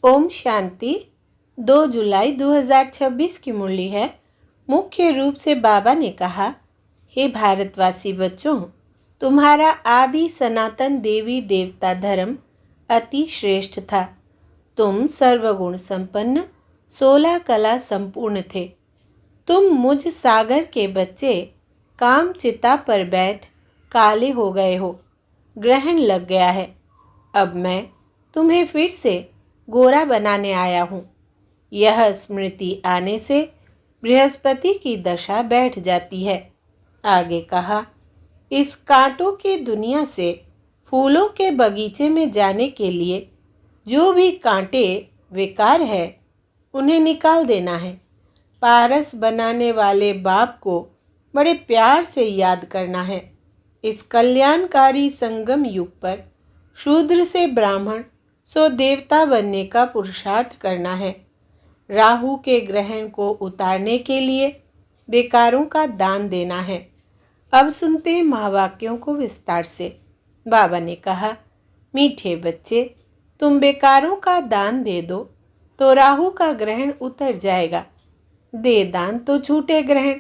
ओम शांति। 2 जुलाई 2026 की मुरली है। मुख्य रूप से बाबा ने कहा, हे भारतवासी बच्चों, तुम्हारा आदि सनातन देवी देवता धर्म अति श्रेष्ठ था। तुम सर्वगुण संपन्न 16 कला संपूर्ण थे। तुम मुझ सागर के बच्चे काम चिता पर बैठ काले हो गए हो, ग्रहण लग गया है। अब मैं तुम्हें फिर से गोरा बनाने आया हूँ। यह स्मृति आने से बृहस्पति की दशा बैठ जाती है। आगे कहा, इस कांटों की दुनिया से फूलों के बगीचे में जाने के लिए जो भी कांटे बेकार है उन्हें निकाल देना है। पारस बनाने वाले बाप को बड़े प्यार से याद करना है। इस कल्याणकारी संगम युग पर शूद्र से ब्राह्मण सो देवता बनने का पुरुषार्थ करना है। राहु के ग्रहण को उतारने के लिए बेकारों का दान देना है। अब सुनते हैं महावाक्यों को विस्तार से। बाबा ने कहा, मीठे बच्चे, तुम बेकारों का दान दे दो तो राहु का ग्रहण उतर जाएगा। दे दान तो छूटे ग्रहण।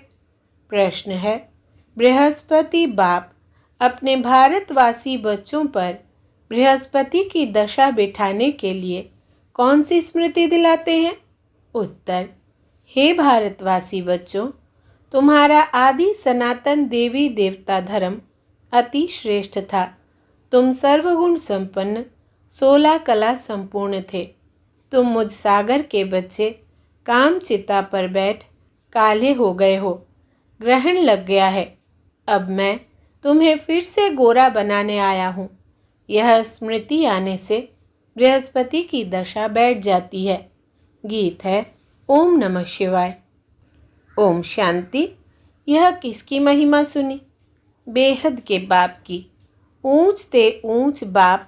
प्रश्न है, बृहस्पति बाप अपने भारतवासी बच्चों पर बृहस्पति की दशा बिठाने के लिए कौन सी स्मृति दिलाते हैं? उत्तर, हे भारतवासी बच्चों, तुम्हारा आदि सनातन देवी देवता धर्म अति श्रेष्ठ था। तुम सर्वगुण संपन्न 16 कला संपूर्ण थे। तुम मुझ सागर के बच्चे काम चिता पर बैठ काले हो गए हो, ग्रहण लग गया है। अब मैं तुम्हें फिर से गोरा बनाने आया हूँ। यह स्मृति आने से बृहस्पति की दशा बैठ जाती है। गीत है ओम नमः शिवाय। ओम शांति। यह किसकी महिमा सुनी? बेहद के बाप की। ऊंच ते ऊंच बाप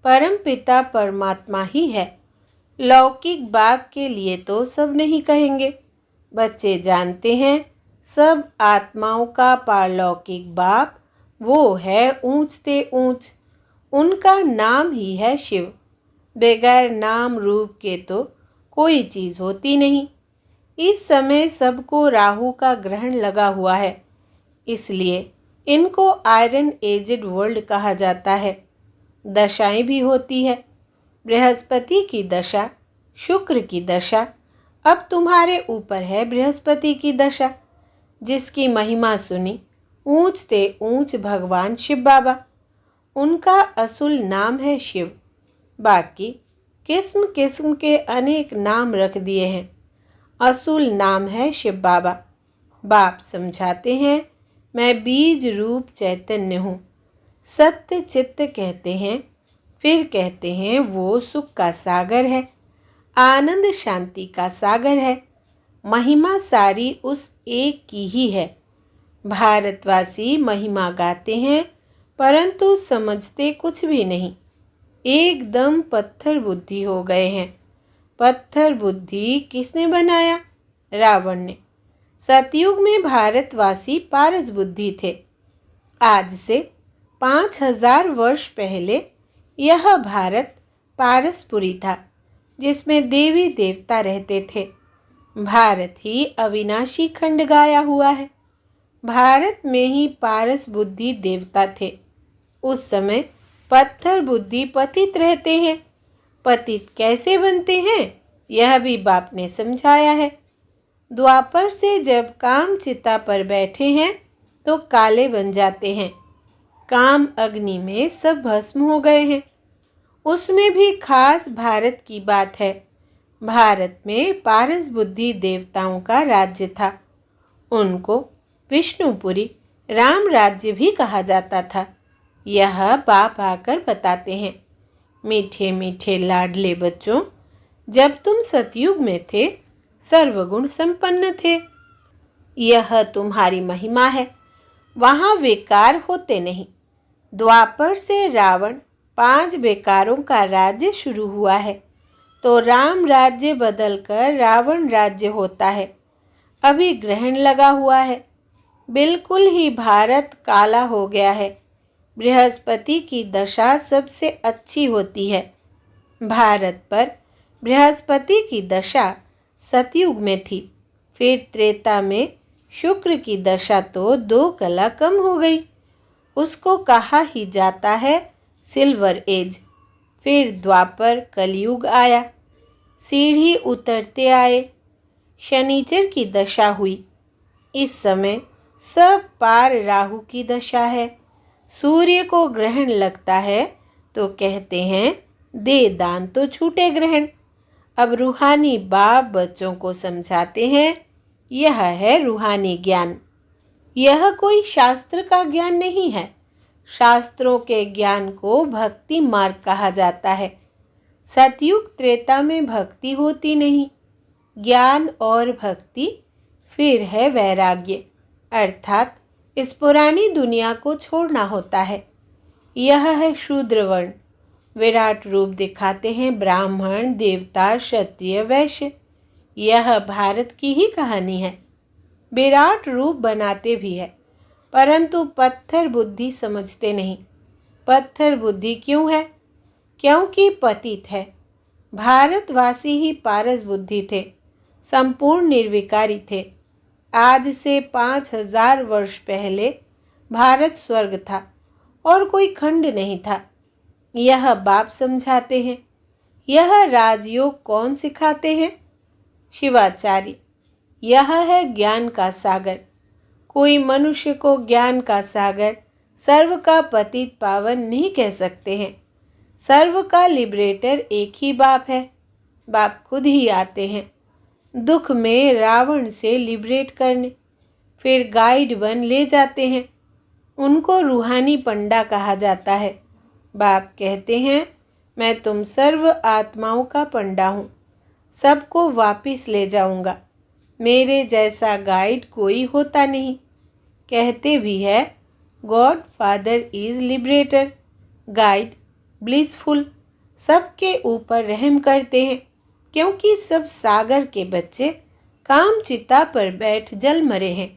परम पिता परमात्मा ही है। लौकिक बाप के लिए तो सब नहीं कहेंगे। बच्चे जानते हैं, सब आत्माओं का पारलौकिक बाप वो है ऊंच ते ऊंच। उनका नाम ही है शिव। बगैर नाम रूप के तो कोई चीज़ होती नहीं। इस समय सबको राहु का ग्रहण लगा हुआ है, इसलिए इनको आयरन एजेड वर्ल्ड कहा जाता है। दशाएं भी होती है। बृहस्पति की दशा, शुक्र की दशा। अब तुम्हारे ऊपर है बृहस्पति की दशा, जिसकी महिमा सुनी ऊंच ते ऊंच भगवान शिव बाबा। उनका असुल नाम है शिव। बाकी किस्म किस्म के अनेक नाम रख दिए हैं। असुल नाम है शिव बाबा। बाप समझाते हैं, मैं बीज रूप चैतन्य हूँ। सत्य चित्त कहते हैं, फिर कहते हैं वो सुख का सागर है, आनंद शांति का सागर है। महिमा सारी उस एक की ही है। भारतवासी महिमा गाते हैं, परंतु समझते कुछ भी नहीं। एकदम पत्थर बुद्धि हो गए हैं। पत्थर बुद्धि किसने बनाया? रावण ने। सतयुग में भारतवासी पारस बुद्धि थे। आज से 5000 वर्ष पहले यह भारत पारसपुरी था, जिसमें देवी देवता रहते थे। भारत ही अविनाशी खंड गाया हुआ है। भारत में ही पारस बुद्धि देवता थे। उस समय पत्थर बुद्धि पतित रहते हैं। पतित कैसे बनते हैं, यह भी बाप ने समझाया है। द्वापर से जब काम चिता पर बैठे हैं तो काले बन जाते हैं। काम अग्नि में सब भस्म हो गए हैं। उसमें भी खास भारत की बात है। भारत में पारस बुद्धि देवताओं का राज्य था। उनको विष्णुपुरी राम राज्य भी कहा जाता था। यह बाप आकर बताते हैं, मीठे मीठे लाडले बच्चों, जब तुम सतयुग में थे सर्वगुण संपन्न थे। यह तुम्हारी महिमा है। वहाँ बेकार होते नहीं। द्वापर से रावण 5 बेकारों का राज्य शुरू हुआ है, तो राम राज्य बदलकर रावण राज्य होता है। अभी ग्रहण लगा हुआ है। बिल्कुल ही भारत काला हो गया है। बृहस्पति की दशा सबसे अच्छी होती है। भारत पर बृहस्पति की दशा सतयुग में थी। फिर त्रेता में शुक्र की दशा तो 2 कला कम हो गई। उसको कहा ही जाता है सिल्वर एज। फिर द्वापर कलयुग आया। सीढ़ी उतरते आए। शनिचर की दशा हुई। इस समय सब पार राहु की दशा है। सूर्य को ग्रहण लगता है तो कहते हैं दे दान तो छूटे ग्रहण। अब रूहानी बाप बच्चों को समझाते हैं, यह है रूहानी ज्ञान। यह कोई शास्त्र का ज्ञान नहीं है। शास्त्रों के ज्ञान को भक्ति मार्ग कहा जाता है। सतयुग त्रेता में भक्ति होती नहीं। ज्ञान और भक्ति, फिर है वैराग्य, अर्थात इस पुरानी दुनिया को छोड़ना होता है। यह है शूद्र वर्ण। विराट रूप दिखाते हैं ब्राह्मण, देवता, क्षत्रिय, वैश्य। यह भारत की ही कहानी है। विराट रूप बनाते भी है, परंतु पत्थर बुद्धि समझते नहीं। पत्थर बुद्धि क्यों है? क्योंकि पतित है। भारतवासी ही पारस बुद्धि थे, संपूर्ण निर्विकारी थे। आज से 5000 वर्ष पहले भारत स्वर्ग था और कोई खंड नहीं था। यह बाप समझाते हैं। यह राजयोग कौन सिखाते हैं? शिवाचार्य। यह है ज्ञान का सागर। कोई मनुष्य को ज्ञान का सागर, सर्व का पतित पावन नहीं कह सकते हैं। सर्व का लिबरेटर एक ही बाप है। बाप खुद ही आते हैं दुख में रावण से लिबरेट करने, फिर गाइड बन ले जाते हैं। उनको रूहानी पंडा कहा जाता है। बाप कहते हैं मैं तुम सर्व आत्माओं का पंडा हूँ, सबको वापिस ले जाऊंगा। मेरे जैसा गाइड कोई होता नहीं। कहते भी है God father is liberator, guide blissful. सबके ऊपर रहम करते हैं, क्योंकि सब सागर के बच्चे काम चिता पर बैठ जल मरे हैं।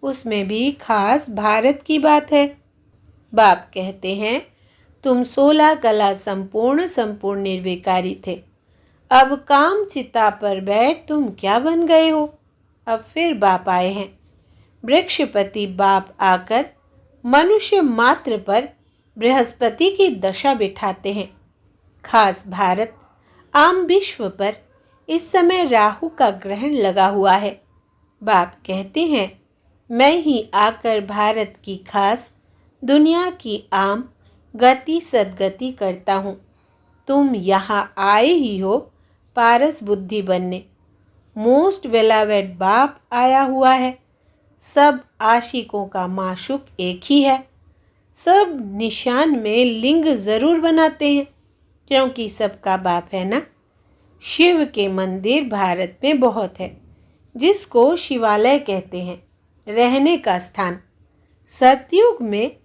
उसमें भी खास भारत की बात है। बाप कहते हैं तुम 16 कला संपूर्ण निर्विकारी थे। अब काम चिता पर बैठ तुम क्या बन गए हो? अब फिर बाप आए हैं। वृक्षपति बाप आकर मनुष्य मात्र पर बृहस्पति की दशा बिठाते हैं। खास भारत, आम विश्व पर इस समय राहु का ग्रहण लगा हुआ है। बाप कहते हैं मैं ही आकर भारत की खास दुनिया की आम गति सद्गति करता हूँ। तुम यहाँ आए ही हो पारस बुद्धि बनने। मोस्ट बेलावेड बाप आया हुआ है। सब आशिकों का माशूक एक ही है। सब निशान में लिंग जरूर बनाते हैं, क्योंकि सबका बाप है ना। शिव के मंदिर भारत में बहुत है, जिसको शिवालय कहते हैं, रहने का स्थान। सतयुग में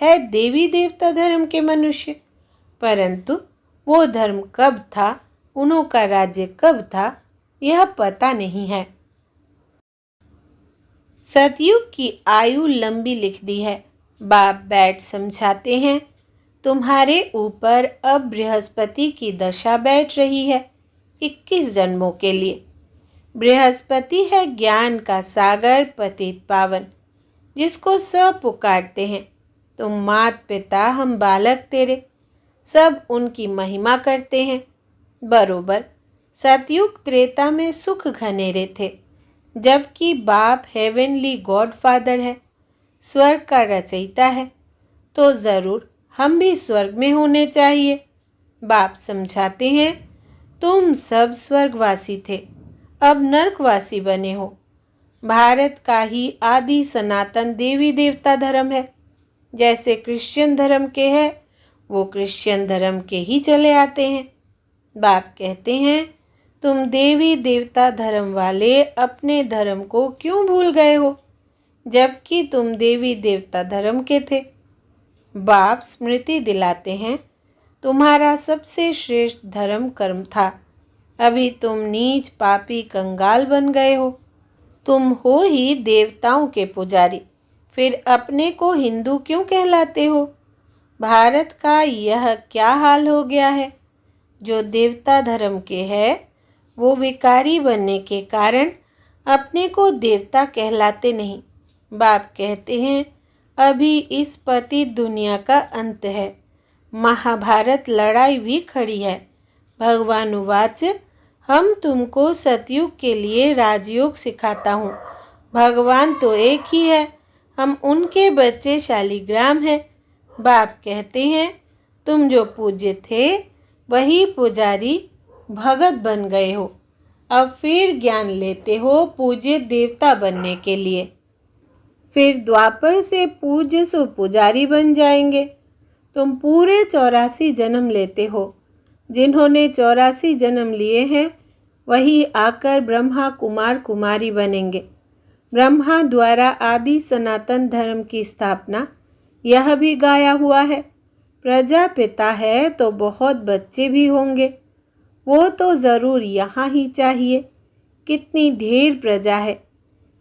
है देवी देवता धर्म के मनुष्य, परंतु वो धर्म कब था, उन्हों का राज्य कब था, यह पता नहीं है। सतयुग की आयु लंबी लिख दी है। बाप बैठ समझाते हैं तुम्हारे ऊपर अब बृहस्पति की दशा बैठ रही है 21 जन्मों के लिए। बृहस्पति है ज्ञान का सागर, पतित पावन, जिसको सब पुकारते हैं। तुम मात पिता, हम बालक तेरे, सब उनकी महिमा करते हैं। बरोबर सतयुग त्रेता में सुख घनेरे थे, जबकि बाप हेवनली गॉड फादर है, स्वर्ग का रचयिता है, तो ज़रूर हम भी स्वर्ग में होने चाहिए। बाप समझाते हैं तुम सब स्वर्गवासी थे, अब नरकवासी बने हो। भारत का ही आदि सनातन देवी देवता धर्म है। जैसे क्रिश्चियन धर्म के है, वो क्रिश्चियन धर्म के ही चले आते हैं। बाप कहते हैं तुम देवी देवता धर्म वाले अपने धर्म को क्यों भूल गए हो, जबकि तुम देवी देवता धर्म के थे। बाप स्मृति दिलाते हैं तुम्हारा सबसे श्रेष्ठ धर्म कर्म था। अभी तुम नीच पापी कंगाल बन गए हो। तुम हो ही देवताओं के पुजारी, फिर अपने को हिंदू क्यों कहलाते हो? भारत का यह क्या हाल हो गया है? जो देवता धर्म के है वो विकारी बनने के कारण अपने को देवता कहलाते नहीं। बाप कहते हैं अभी इस पतित दुनिया का अंत है। महाभारत लड़ाई भी खड़ी है। भगवान उवाच हम तुमको सतयुग के लिए राजयोग सिखाता हूँ। भगवान तो एक ही है, हम उनके बच्चे शालिग्राम हैं। बाप कहते हैं तुम जो पूज्य थे वही पुजारी भगत बन गए हो। अब फिर ज्ञान लेते हो पूज्य देवता बनने के लिए। फिर द्वापर से पूज्य सो पुजारी बन जाएंगे। तुम पूरे 84 जन्म लेते हो। जिन्होंने 84 जन्म लिए हैं वही आकर ब्रह्मा कुमार कुमारी बनेंगे। ब्रह्मा द्वारा आदि सनातन धर्म की स्थापना यह भी गाया हुआ है। प्रजापिता है तो बहुत बच्चे भी होंगे। वो तो ज़रूर यहाँ ही चाहिए। कितनी ढेर प्रजा है।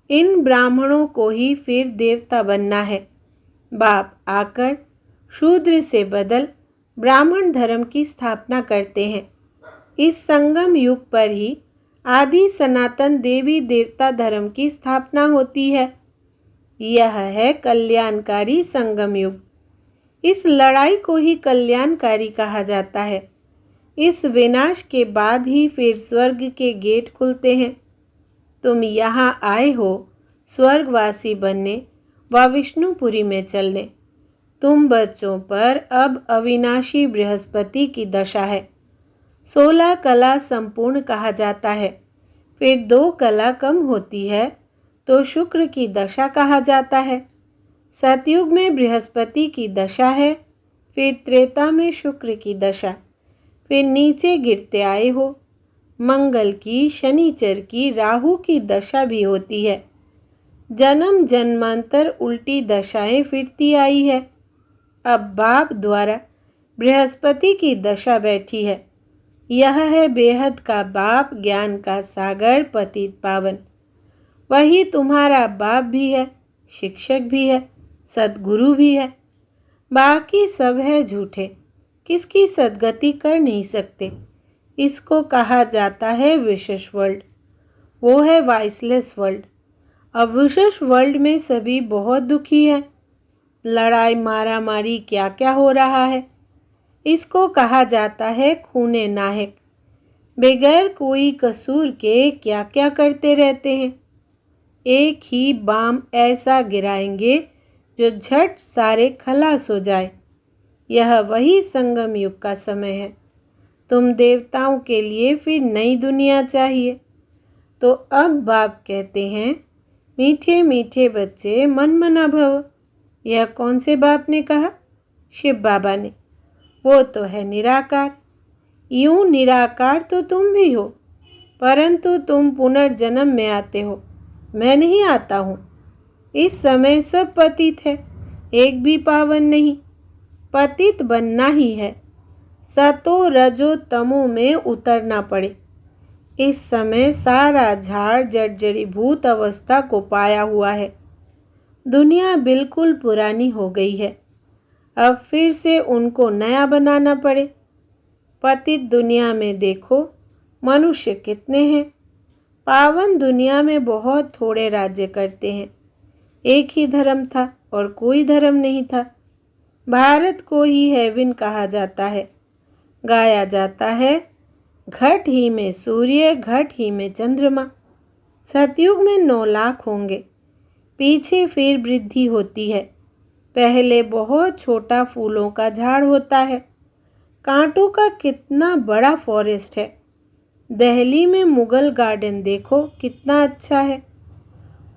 इन ब्राह्मणों को ही फिर देवता बनना है। बाप आकर शूद्र से बदल ब्राह्मण धर्म की स्थापना करते हैं। इस संगम युग पर ही आदि सनातन देवी देवता धर्म की स्थापना होती है। यह है कल्याणकारी संगम युग। इस लड़ाई को ही कल्याणकारी कहा जाता है। इस विनाश के बाद ही फिर स्वर्ग के गेट खुलते हैं। तुम यहाँ आए हो स्वर्गवासी बनने व विष्णुपुरी में चलने। तुम बच्चों पर अब अविनाशी बृहस्पति की दशा है। 16 कला संपूर्ण कहा जाता है। फिर 2 कला कम होती है तो शुक्र की दशा कहा जाता है। सतयुग में बृहस्पति की दशा है, फिर त्रेता में शुक्र की दशा। फिर नीचे गिरते आए हो। मंगल की, शनिचर की, राहु की दशा भी होती है। जन्म जन्मांतर उल्टी दशाएं फिरती आई है। अब बाप द्वारा बृहस्पति की दशा बैठी है। यह है बेहद का बाप, ज्ञान का सागर, पतित पावन। वही तुम्हारा बाप भी है, शिक्षक भी है, सद्गुरु भी है। बाकी सब है झूठे, किसकी सद्गति कर नहीं सकते। इसको कहा जाता है विशेष वर्ल्ड। वो है वाइसलेस वर्ल्ड। अब विशेष वर्ल्ड में सभी बहुत दुखी हैं। लड़ाई मारा मारी क्या क्या हो रहा है। इसको कहा जाता है खूने नाहक। बगैर कोई कसूर के क्या क्या करते रहते हैं। एक ही बाम ऐसा गिराएंगे जो झट सारे खलास हो जाए। यह वही संगम युग का समय है। तुम देवताओं के लिए फिर नई दुनिया चाहिए। तो अब बाप कहते हैं मीठे मीठे बच्चे मन मना भव। यह कौन से बाप ने कहा? शिव बाबा ने। वो तो है निराकार। यूं निराकार तो तुम भी हो, परंतु तुम पुनर्जन्म में आते हो। मैं नहीं आता हूँ। इस समय सब पतित है, एक भी पावन नहीं। पतित बनना ही है। सतो रजो तमो में उतरना पड़े। इस समय सारा झाड़ जर्जरीभूत अवस्था को पाया हुआ है। दुनिया बिल्कुल पुरानी हो गई है। अब फिर से उनको नया बनाना पड़े। पतित दुनिया में देखो मनुष्य कितने हैं। पावन दुनिया में बहुत थोड़े राज्य करते हैं। एक ही धर्म था और कोई धर्म नहीं था। भारत को ही हेवन कहा जाता है। गाया जाता है घट ही में सूर्य, घट ही में चंद्रमा। सतयुग में 9 लाख होंगे। पीछे फिर वृद्धि होती है। पहले बहुत छोटा फूलों का झाड़ होता है। कांटों का कितना बड़ा फॉरेस्ट है। दिल्ली में मुगल गार्डन देखो कितना अच्छा है।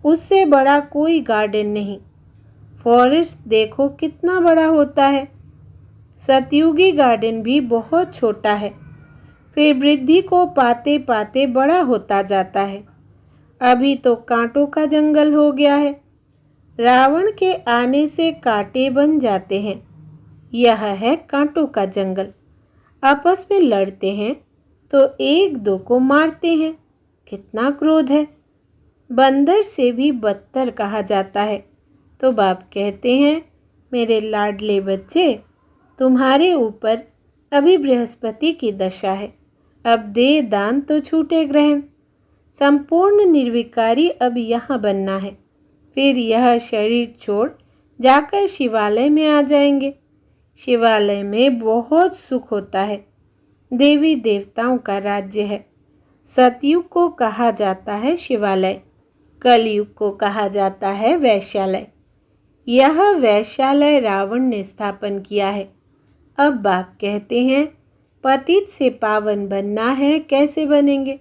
उससे बड़ा कोई गार्डन नहीं। फॉरेस्ट देखो कितना बड़ा होता है। सतयुगी गार्डन भी बहुत छोटा है। फिर वृद्धि को पाते पाते बड़ा होता जाता है। अभी तो कांटों का जंगल हो गया है। रावण के आने से कांटे बन जाते हैं। यह है कांटों का जंगल। आपस में लड़ते हैं तो एक दो को मारते हैं। कितना क्रोध है। बंदर से भी बदतर कहा जाता है। तो बाप कहते हैं मेरे लाडले बच्चे, तुम्हारे ऊपर अभी बृहस्पति की दशा है। अब दे दान तो छूटे ग्रहण। संपूर्ण निर्विकारी अब यहाँ बनना है। फिर यह शरीर छोड़ जाकर शिवालय में आ जाएंगे। शिवालय में बहुत सुख होता है। देवी देवताओं का राज्य है। सतयुग को कहा जाता है शिवालय, कलयुग को कहा जाता है वैश्यालय। यह वैश्यालय रावण ने स्थापन किया है। अब बाप कहते हैं, पतित से पावन बनना है, कैसे बनेंगे?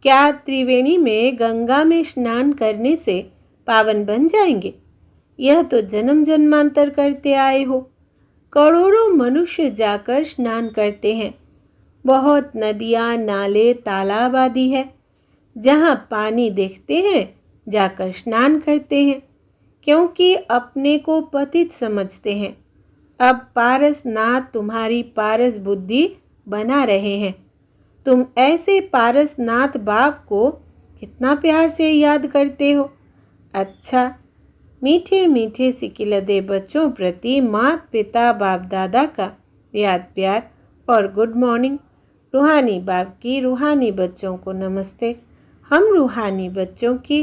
क्या त्रिवेणी में गंगा में स्नान करने से पावन बन जाएंगे? यह तो जन्म जन्मांतर करते आए हो। करोड़ों मनुष्य जाकर स्नान करते हैं। बहुत नदियाँ, नाले, तालाब आदि है। जहाँ पानी देखते हैं जाकर स्नान करते हैं, क्योंकि अपने को पतित समझते हैं। अब पारसनाथ तुम्हारी पारस बुद्धि बना रहे हैं। तुम ऐसे पारसनाथ बाप को कितना प्यार से याद करते हो। अच्छा, मीठे मीठे सिकिलदे बच्चों प्रति माता पिता बाप दादा का याद प्यार और गुड मॉर्निंग। रूहानी बाप की रूहानी बच्चों को नमस्ते। हम रूहानी बच्चों की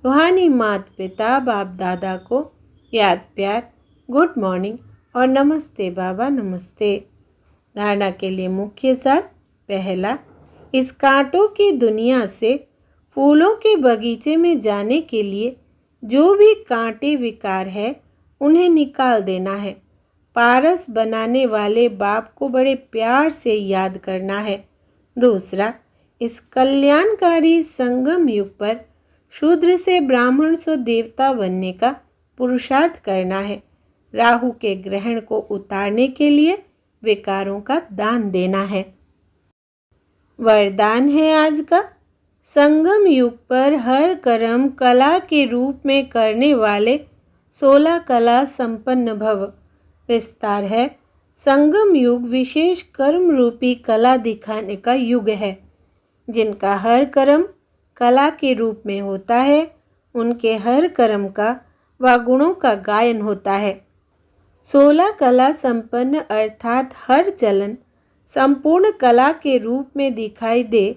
रूहानी माता पिता बाप दादा को याद प्यार, गुड मॉर्निंग और नमस्ते बाबा, नमस्ते। धारणा के लिए मुख्य सार। पहला, इस कांटों की दुनिया से फूलों के बगीचे में जाने के लिए जो भी कांटे विकार है उन्हें निकाल देना है। पारस बनाने वाले बाप को बड़े प्यार से याद करना है। दूसरा, इस कल्याणकारी संगम युग पर शूद्र से ब्राह्मण से देवता बनने का पुरुषार्थ करना है। राहु के ग्रहण को उतारने के लिए विकारों का दान देना है। वरदान है आज का, संगम युग पर हर कर्म कला के रूप में करने वाले 16 कला संपन्न भव। विस्तार है, संगम युग विशेष कर्म रूपी कला दिखाने का युग है। जिनका हर कर्म कला के रूप में होता है, उनके हर कर्म का व गुणों का गायन होता है। 16 कला संपन्न अर्थात हर चलन संपूर्ण कला के रूप में दिखाई दे,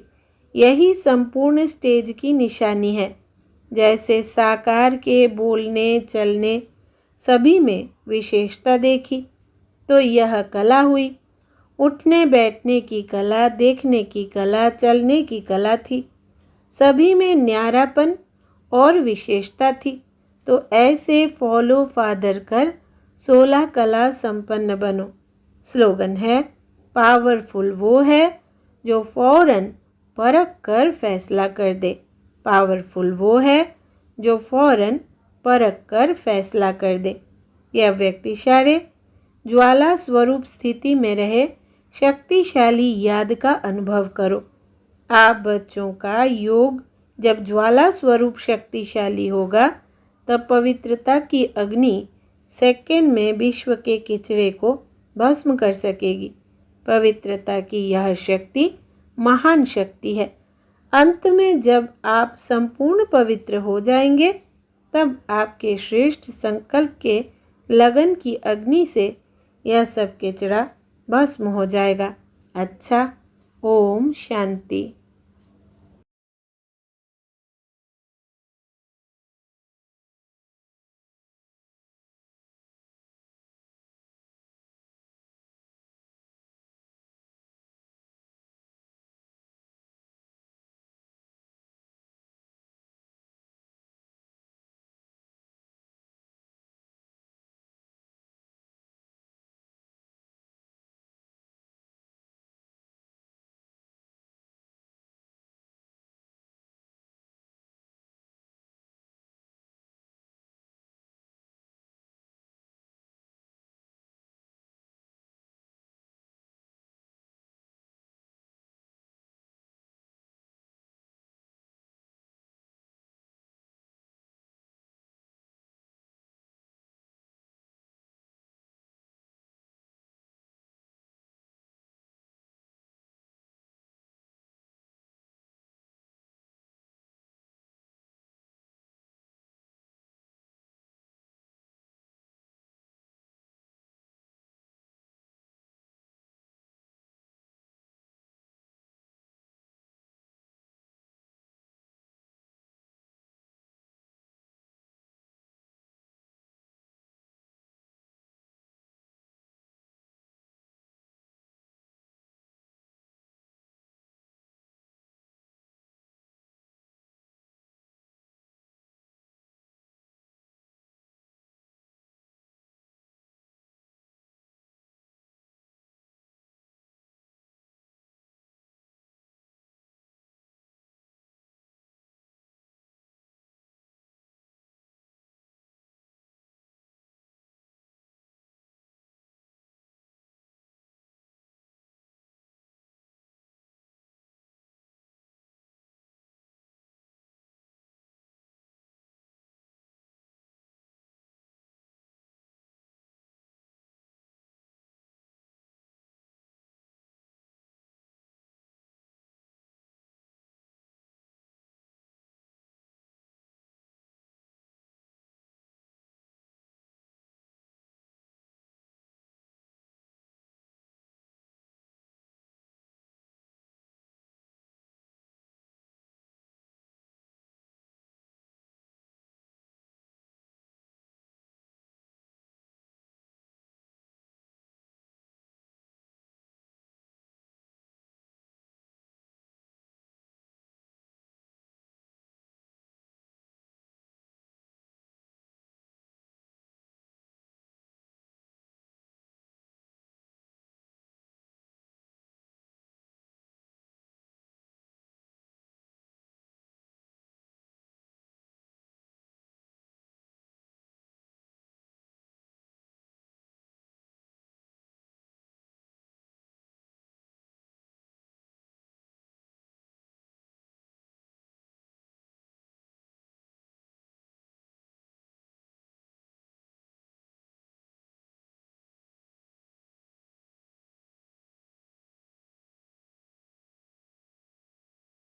यही संपूर्ण स्टेज की निशानी है। जैसे साकार के बोलने चलने सभी में विशेषता देखी तो यह कला हुई। उठने बैठने की कला, देखने की कला, चलने की कला थी। सभी में न्यारापन और विशेषता थी। तो ऐसे फॉलो फादर कर 16 कला संपन्न बनो। स्लोगन है, पावरफुल वो है जो फौरन परख कर फैसला कर दे। पावरफुल वो है जो फौरन परख कर फैसला कर दे। यह व्यक्ति सारे ज्वाला स्वरूप स्थिति में रहे शक्तिशाली याद का अनुभव करो। आप बच्चों का योग जब ज्वाला स्वरूप शक्तिशाली होगा, तब पवित्रता की अग्नि सेकंड में विश्व के किचड़े को भस्म कर सकेगी। पवित्रता की यह शक्ति महान शक्ति है। अंत में जब आप संपूर्ण पवित्र हो जाएंगे, तब आपके श्रेष्ठ संकल्प के लगन की अग्नि से यह सब किचड़ा भस्म हो जाएगा। अच्छा, ओम शांति।